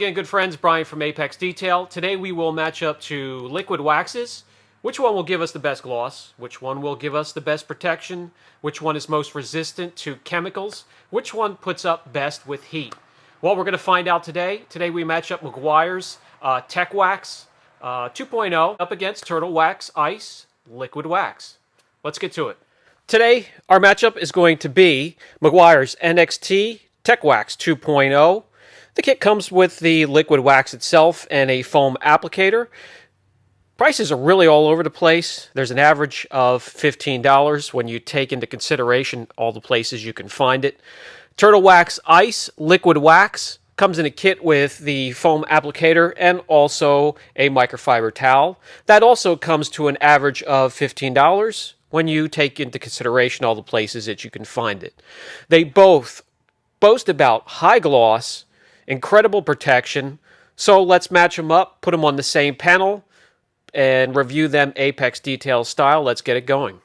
again, good friends. Brian from Apex Detail. Today we will match up to liquid waxes. Which one will give us the best gloss? Which one will give us the best protection? Which one is most resistant to chemicals? Which one puts up best with heat? Well, we're going to find out today. Today we match up Meguiar's Tech Wax 2.0 up against Turtle Wax Ice Liquid Wax. Let's get to it. Today our matchup is going to be Meguiar's NXT Tech Wax 2.0. The kit comes with the liquid wax itself and a foam applicator. Prices are really all over the place. There's an average of $15 when you take into consideration all the places you can find it. Turtle Wax Ice Liquid Wax comes in a kit with the foam applicator and also a microfiber towel. That also comes to an average of $15 when you take into consideration all the places that you can find it. They both boast about high gloss, incredible protection. So let's match them up, put them on the same panel, and review them Apex Detail style. Let's get it going.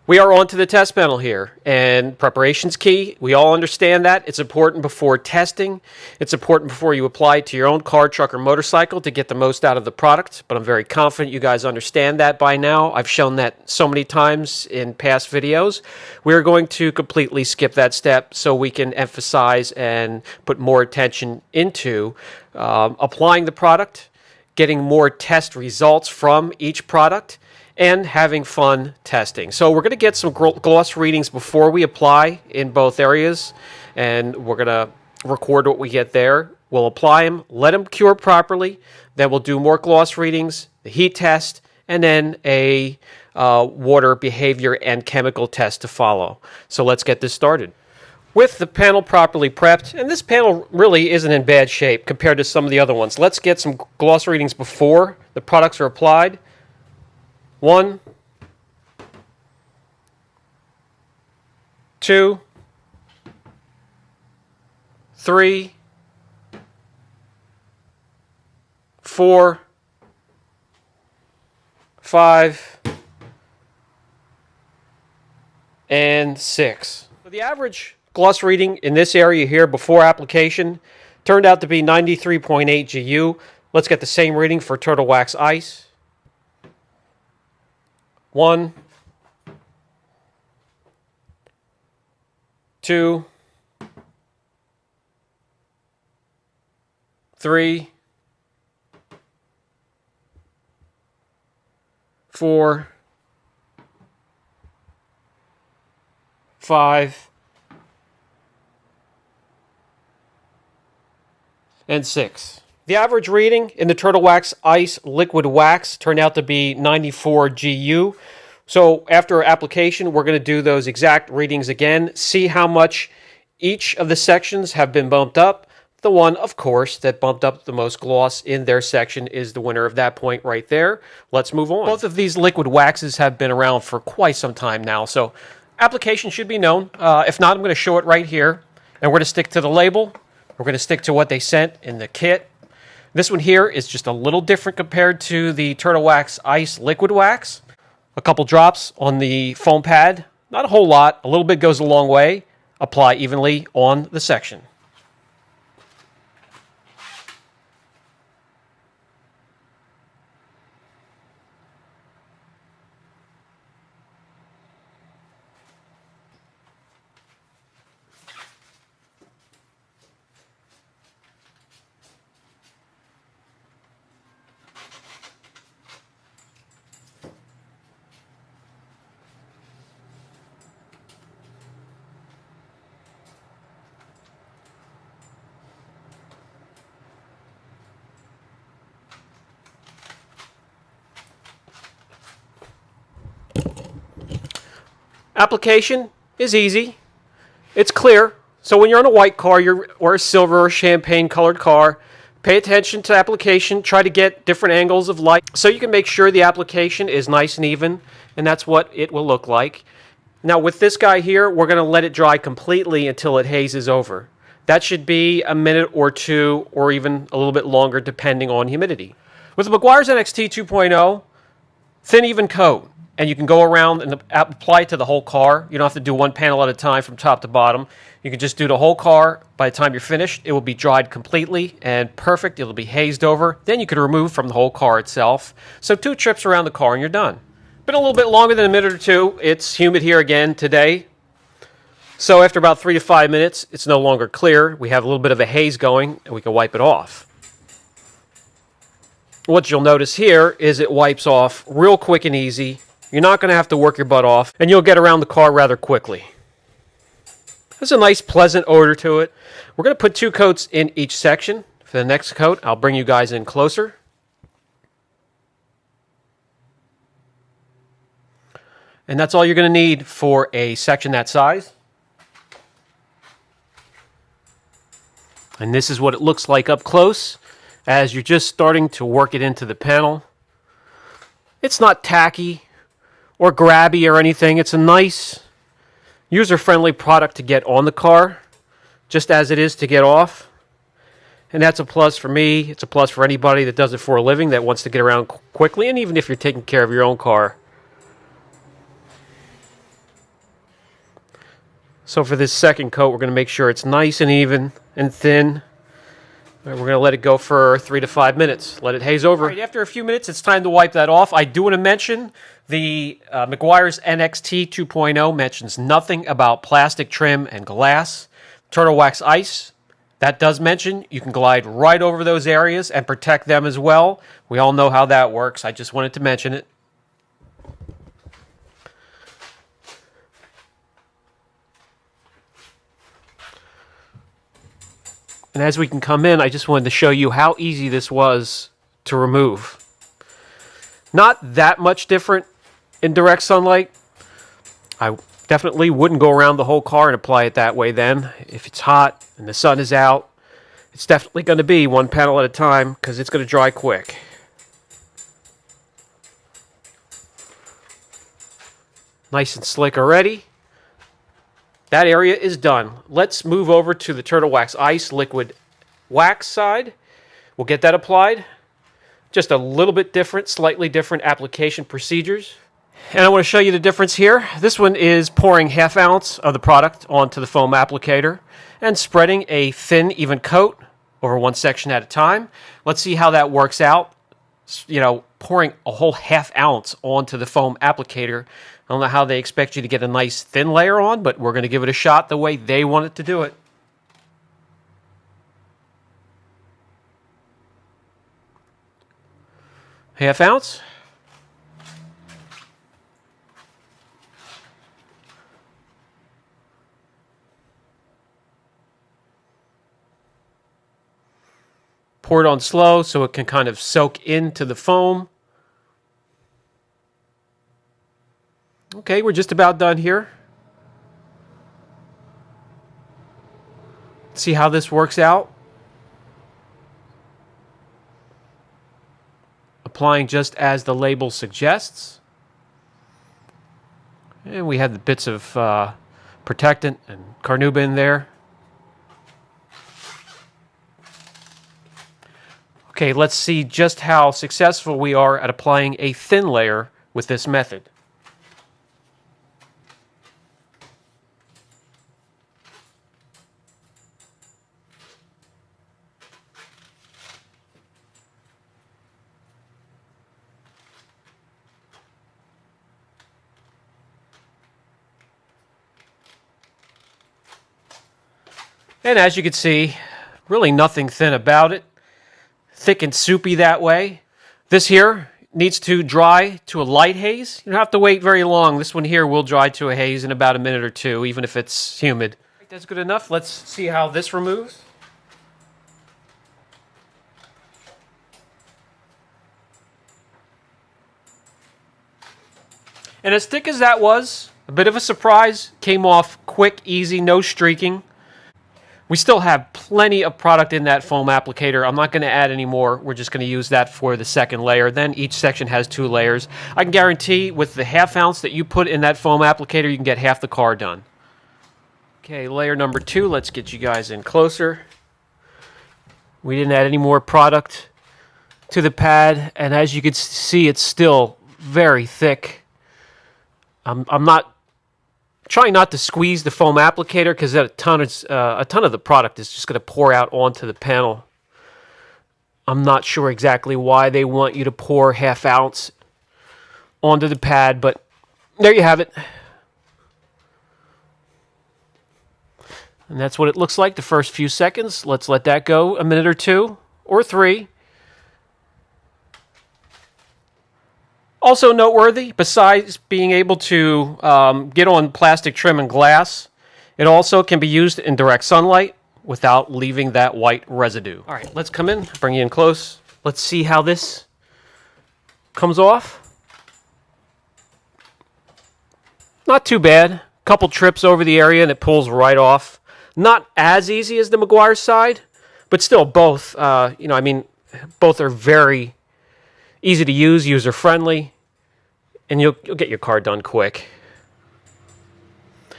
We are on to the test panel here, and preparation's key. We all understand that. It's important before testing. It's important before you apply it to your own car, truck, or motorcycle to get the most out of the product, but I'm very confident you guys understand that by now. I've shown that so many times in past videos. We're going to completely skip that step so we can emphasize and put more attention into applying the product, getting more test results from each product, and having fun testing. So we're going to get some gloss readings before we apply in both areas, and we're going to record what we get there. We'll apply them, let them cure properly, then we'll do more gloss readings, the heat test, and then a water behavior and chemical test to follow. So let's get this started. With the panel properly prepped, and this panel really isn't in bad shape compared to some of the other ones. Let's get some gloss readings before the products are applied. 1, 2, 3, 4, 5, and 6. So the average gloss reading in this area here before application turned out to be 93.8 GU. Let's get the same reading for Turtle Wax Ice. 1, 2, 3, 4, 5, and 6. The average reading in the Turtle Wax Ice Liquid Wax turned out to be 94 GU. So after application, we're going to do those exact readings again, see how much each of the sections have been bumped up. The one, of course, that bumped up the most gloss in their section is the winner of that point right there. Let's move on. Both of these liquid waxes have been around for quite some time now, so application should be known. If not, I'm going to show it right here, and we're going to stick to the label. We're going to stick to what they sent in the kit. This one here is just a little different compared to the Turtle Wax Ice Liquid Wax. A couple drops on the foam pad. Not a whole lot. A little bit goes a long way. Apply evenly on the section. Application is easy. It's clear. So when you're on a white car or a silver or champagne colored car, pay attention to application. Try to get different angles of light so you can make sure the application is nice and even, and that's what it will look like. Now with this guy here, we're going to let it dry completely until it hazes over. That should be a minute or two or even a little bit longer depending on humidity. With the Meguiar's NXT 2.0, thin even coat. and you can go around and apply it to the whole car. You don't have to do one panel at a time from top to bottom. You can just do the whole car. By the time you're finished, it will be dried completely and perfect. It'll be hazed over. Then you can remove from the whole car itself. So 2 trips around the car and you're done. Been a little bit longer than a minute or two. It's humid here again today. So after about 3 to 5 minutes, it's no longer clear. We have a little bit of a haze going and we can wipe it off. What you'll notice here is it wipes off real quick and easy. You're not going to have to work your butt off, and you'll get around the car rather quickly. There's a nice, pleasant odor to it. We're going to put 2 coats in each section. For the next coat, I'll bring you guys in closer. And that's all you're going to need for a section that size. And this is what it looks like up close as you're just starting to work it into the panel. It's not tacky or grabby or anything. It's a nice, user-friendly product to get on the car, just as it is to get off. And that's a plus for me. It's a plus for anybody that does it for a living, that wants to get around quickly, and even if you're taking care of your own car. So for this second coat, we're going to make sure it's nice and even and thin. We're going to let it go for 3 to 5 minutes. Let it haze over. Right, after a few minutes, it's time to wipe that off. I do want to mention the Meguiar's NXT 2.0 mentions nothing about plastic trim and glass. Turtle Wax Ice, that does mention you can glide right over those areas and protect them as well. We all know how that works. I just wanted to mention it. And as we can come in, I just wanted to show you how easy this was to remove. Not that much different in direct sunlight. I definitely wouldn't go around the whole car and apply it that way then. If it's hot and the sun is out, it's definitely going to be 1 panel at a time because it's going to dry quick. Nice and slick already. That area is done. Let's move over to the Turtle Wax Ice liquid wax side. We'll get that applied. Just a little bit different, slightly different application procedures. And I want to show you the difference here. This one is pouring 1/2 ounce of the product onto the foam applicator and spreading a thin, even coat over 1 section at a time. Let's see how that works out. You know, pouring a whole 1/2 ounce onto the foam applicator. I don't know how they expect you to get a nice thin layer on, but we're going to give it a shot the way they want it to do it. Half ounce. Pour it on slow so it can kind of soak into the foam. Okay, we're just about done here. See how this works out. Applying just as the label suggests. And we have the bits of protectant and carnauba in there. Okay, let's see just how successful we are at applying a thin layer with this method. And as you can see, really nothing thin about it. Thick and soupy that way. This here needs to dry to a light haze. You don't have to wait very long. This one here will dry to a haze in about a minute or two, even if it's humid. That's good enough. Let's see how this removes. And as thick as that was, a bit of a surprise. Came off quick, easy, no streaking. We still have plenty of product in that foam applicator. I'm not going to add any more. We're just going to use that for the second layer. Then each section has 2 layers. I can guarantee with the 1/2 ounce that you put in that foam applicator, you can get half the car done. Okay, layer number 2. Let's get you guys in closer. We didn't add any more product to the pad. And as you can see, it's still very thick. I'm not trying not to squeeze the foam applicator because a ton of the product is just going to pour out onto the panel. I'm not sure exactly why they want you to pour ½ ounce onto the pad, but there you have it. And that's what it looks like the first few seconds. Let's let that go a minute or two or three. Also noteworthy, besides being able to get on plastic trim and glass, it also can be used in direct sunlight without leaving that white residue. All right, let's come in, bring you in close. Let's see how this comes off. Not too bad. Couple trips over the area and it pulls right off. Not as easy as the Meguiar side, but still both, both are very easy to use, user-friendly, and you'll get your car done quick.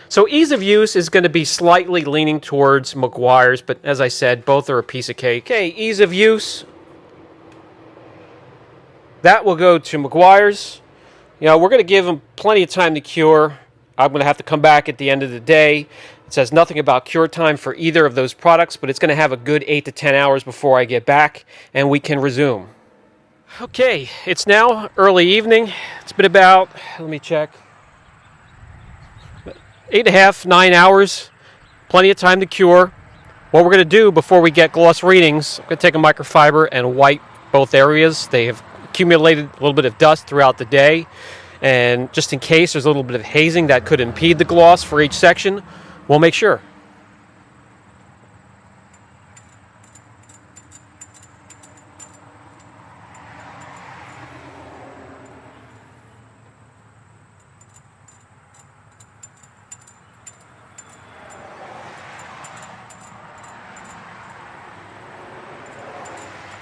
So ease of use is going to be slightly leaning towards Meguiar's, but as I said, both are a piece of cake. Okay, ease of use. That will go to Meguiar's. You know, we're going to give them plenty of time to cure. I'm going to have to come back at the end of the day. It says nothing about cure time for either of those products, but it's going to have a good 8 to 10 hours before I get back, and we can resume. Okay, it's now early evening. It's been about, let me check, 8.5, 9 hours. Plenty of time to cure. What we're going to do before we get gloss readings, I'm going to take a microfiber and wipe both areas. They have accumulated a little bit of dust throughout the day. And just in case there's a little bit of hazing that could impede the gloss for each section, we'll make sure.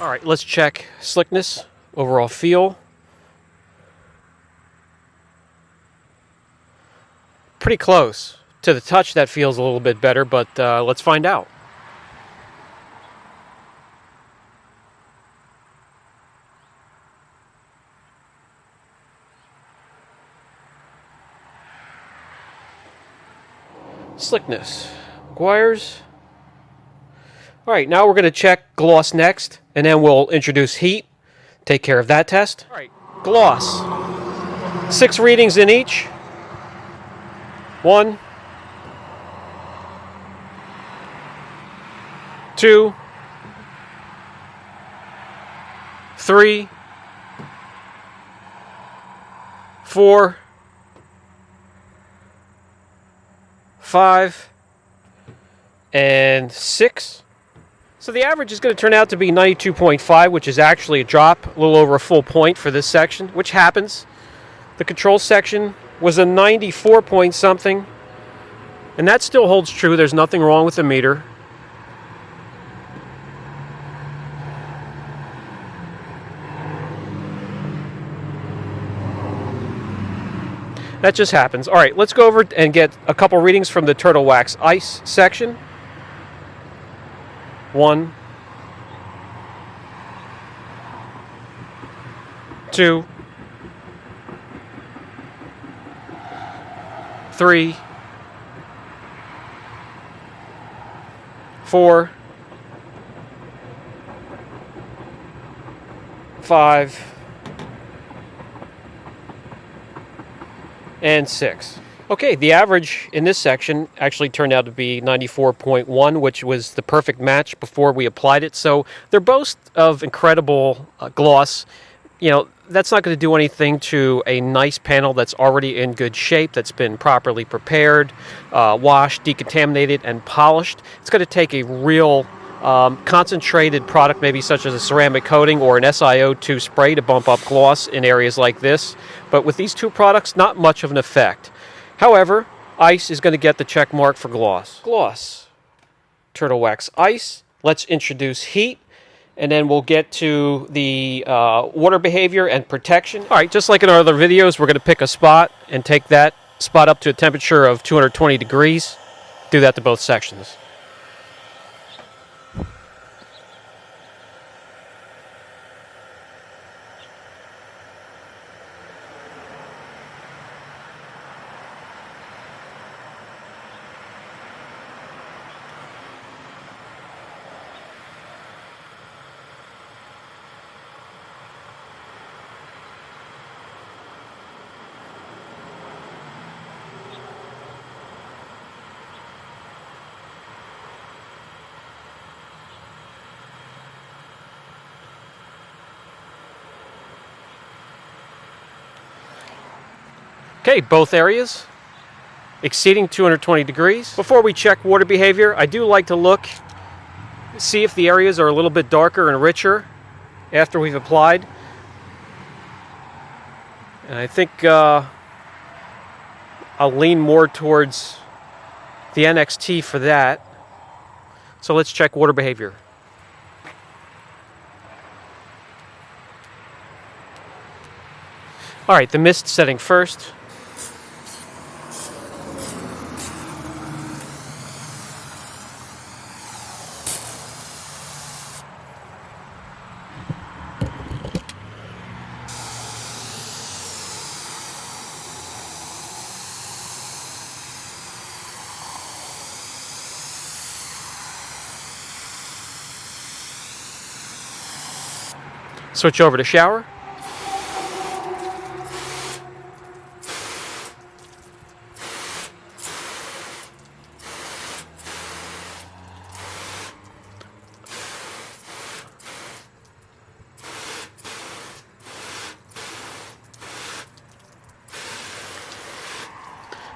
All right, let's check slickness, overall feel. Pretty close. To the touch, that feels a little bit better, but let's find out. Slickness. Meguiar's. All right, now we're going to check gloss next, and then we'll introduce heat. Take care of that test. All right, gloss. 6 readings in each. 1, 2, 3, 4, 5, and 6. So the average is going to turn out to be 92.5, which is actually a drop, a little over a full point for this section, which happens. The control section was a 94 point something, and that still holds true. There's nothing wrong with the meter. That just happens. All right, let's go over and get a couple readings from the Turtle Wax Ice section. 1, 2, 3, 4, 5, and 6. Okay, the average in this section actually turned out to be 94.1, which was the perfect match before we applied it. So they're both of incredible gloss. You know, that's not going to do anything to a nice panel that's already in good shape, that's been properly prepared, washed, decontaminated, and polished. It's going to take a real concentrated product, maybe such as a ceramic coating or an SiO2 spray to bump up gloss in areas like this. But with these two products, not much of an effect. However, Ice is going to get the check mark for gloss. Gloss. Turtle Wax Ice. Let's introduce heat, and then we'll get to the water behavior and protection. All right, just like in our other videos, we're going to pick a spot and take that spot up to a temperature of 220 degrees. Do that to both sections. Okay, both areas exceeding 220 degrees. Before we check water behavior, I do like to look, see if the areas are a little bit darker and richer after we've applied. And I think I'll lean more towards the NXT for that. So let's check water behavior. All right, the mist setting first. Switch over to shower.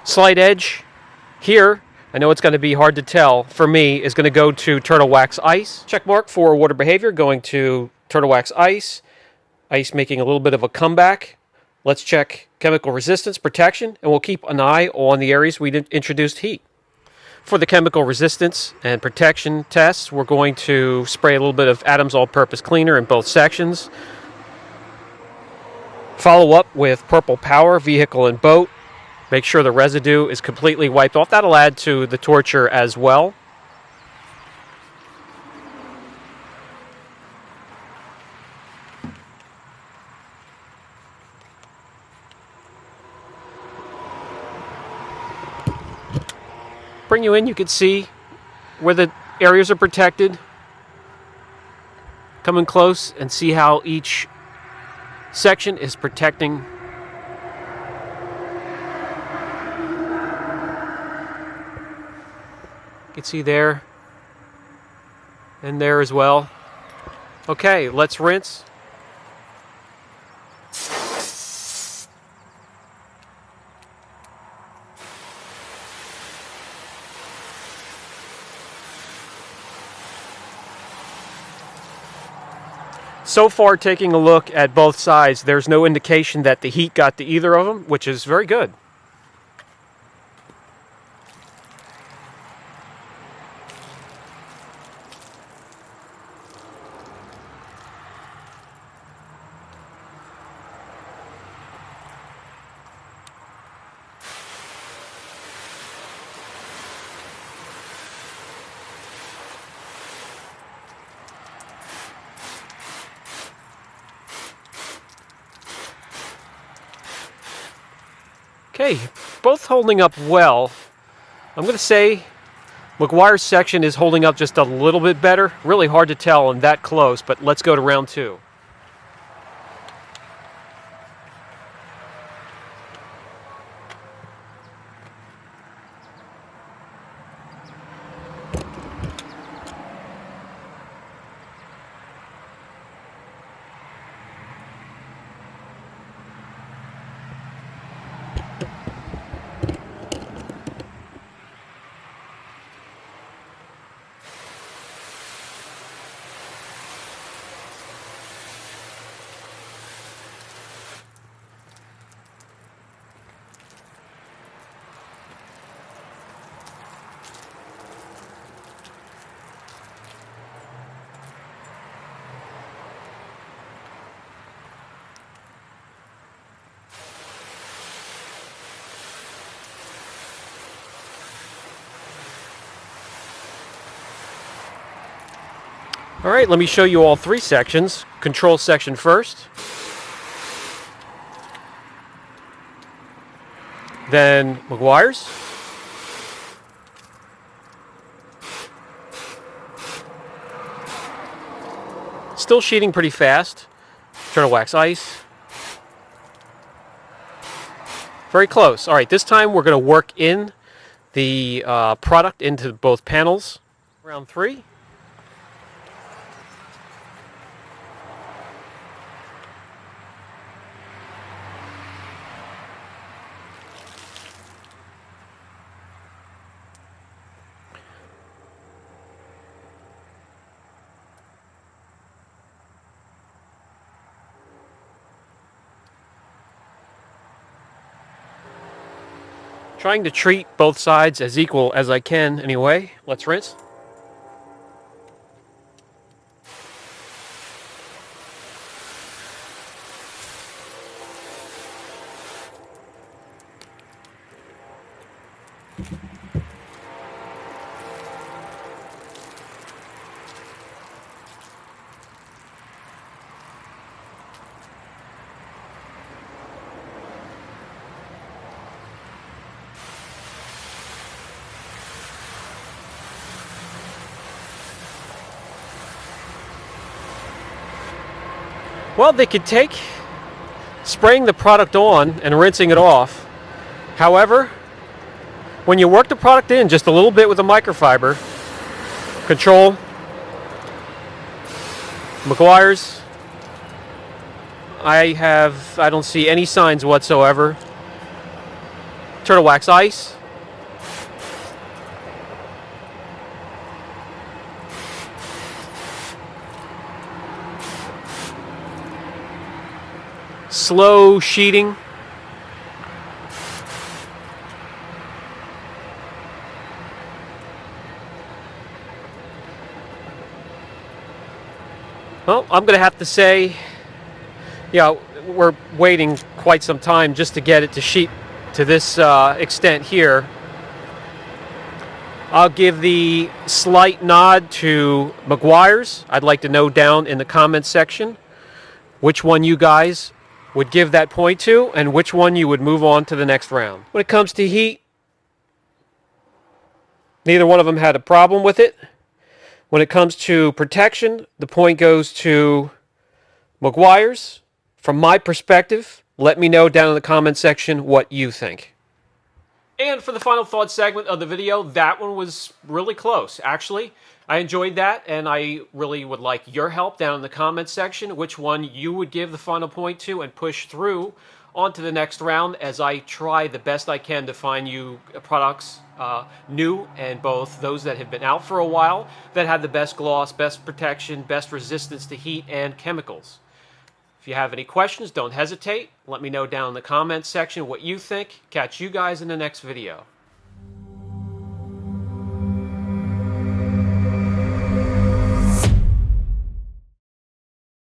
Slight edge here, I know it's going to be hard to tell, for me, is going to go to turtle wax ice. Check mark for water behavior, going to turtle wax ice. Ice making a little bit of a comeback. Let's check chemical resistance, protection, and we'll keep an eye on the areas we introduced heat. For the chemical resistance and protection tests, we're going to spray a little bit of Adams all-purpose cleaner in both sections. Follow up with purple power, vehicle and boat. Make sure the residue is completely wiped off. That'll add to the torture as well. Bring you in, you can see where the areas are protected. Come in close and see how each section is protecting. You can see there and there as well. Okay, let's rinse. So far, taking a look at both sides, there's no indication that the heat got to either of them, which is very good. Okay, both holding up well. I'm going to say Meguiar's section is holding up just a little bit better. Really hard to tell and that close, but let's go to round two. All right, let me show you all three sections. Control section first. Then Meguiar's. Still sheeting pretty fast. Turtle wax ice. Very close. All right, this time we're going to work in the product into both panels. Round three. Trying to treat both sides as equal as I can anyway. Let's rinse. Well, they could take spraying the product on and rinsing it off. However, when you work the product in just a little bit with a microfiber, control, Meguiars, I don't see any signs whatsoever. Turtle wax ice. Slow sheeting. Well, I'm going to have to say, yeah, we're waiting quite some time just to get it to sheet to this extent here. I'll give the slight nod to Meguiars. I'd like to know down in the comments section which one you guys would give that point to and which one you would move on to the next round. When it comes to heat, neither one of them had a problem with it. When it comes to protection, the point goes to Meguiars. From my perspective, let me know down in the comments section what you think. And for the final thought segment of the video, that one was really close. Actually, I enjoyed that, and I really would like your help down in the comments section, which one you would give the final point to and push through onto the next round as I try the best I can to find you products new and both those that have been out for a while that have the best gloss, best protection, best resistance to heat and chemicals. If you have any questions, don't hesitate. Let me know down in the comments section what you think. Catch you guys in the next video.